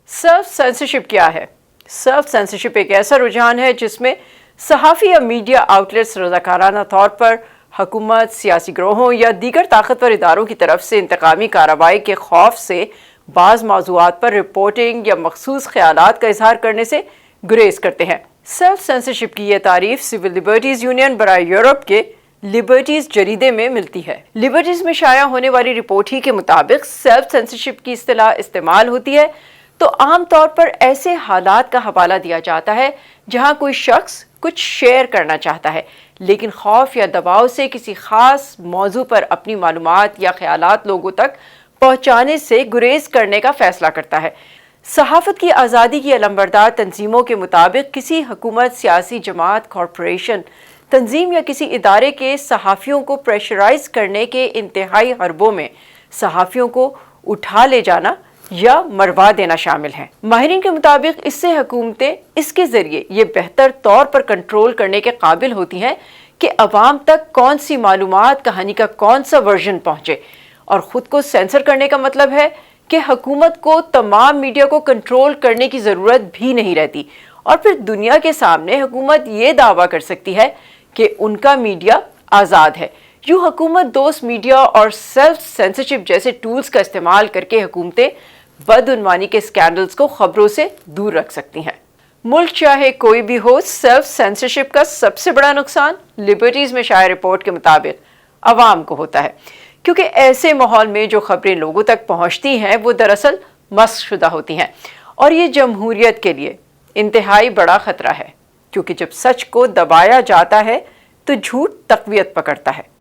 Self censorship کیا ہے؟ Self censorship ایک ایسا رجحان ہے جس میں صحافی یا میڈیا آؤٹلیٹس رضاکارانہ طور پر حکومت، سیاسی گروہوں یا دیگر طاقتور اداروں کی طرف سے انتقامی کارروائی کے خوف سے بعض موضوعات پر رپورٹنگ یا مخصوص خیالات کا اظہار کرنے سے گریز کرتے ہیں۔ سیلف سینسرشپ کی یہ تعریف سول لبرٹیز یونین برائے یورپ کے لبرٹیز جریدے میں ملتی ہے۔ لبرٹیز میں شائع ہونے والی رپورٹ ہی کے مطابق سیلف سینسرشپ کی اصطلاح استعمال ہوتی ہے تو عام طور پر ایسے حالات کا حوالہ دیا جاتا ہے جہاں کوئی شخص کچھ شیئر کرنا چاہتا ہے لیکن خوف یا دباؤ سے کسی خاص موضوع پر اپنی معلومات یا خیالات لوگوں تک پہنچانے سے گریز کرنے کا فیصلہ کرتا ہے۔ صحافت کی آزادی کی علمبردار تنظیموں کے مطابق کسی حکومت، سیاسی جماعت، کارپوریشن، تنظیم یا کسی ادارے کے صحافیوں کو پریشرائز کرنے کے انتہائی حربوں میں صحافیوں کو اٹھا لے جانا یا مروا دینا شامل ہیں۔ ماہرین کے مطابق اس سے حکومتیں اس کے ذریعے یہ بہتر طور پر کنٹرول کرنے کے قابل ہوتی ہیں کہ عوام تک کون سی معلومات، کہانی کا کون سا ورژن پہنچے، اور خود کو سینسر کرنے کا مطلب ہے کہ حکومت کو تمام میڈیا کو کنٹرول کرنے کی ضرورت بھی نہیں رہتی، اور پھر دنیا کے سامنے حکومت یہ دعویٰ کر سکتی ہے کہ ان کا میڈیا آزاد ہے۔ یوں حکومت دوست میڈیا اور سیلف سینسرشپ جیسے ٹولز کا استعمال کر کے حکومتیں بدعنوانی کے اسکینڈلز کو خبروں سے دور رکھ سکتی ہیں۔ ملک چاہے کوئی بھی ہو، سیلف سینسرشپ کا سب سے بڑا نقصان لبرٹیز میں شائع رپورٹ کے مطابق عوام کو ہوتا ہے، کیونکہ ایسے ماحول میں جو خبریں لوگوں تک پہنچتی ہیں وہ دراصل مسخ شدہ ہوتی ہیں، اور یہ جمہوریت کے لیے انتہائی بڑا خطرہ ہے، کیونکہ جب سچ کو دبایا جاتا ہے تو جھوٹ تقویت پکڑتا ہے۔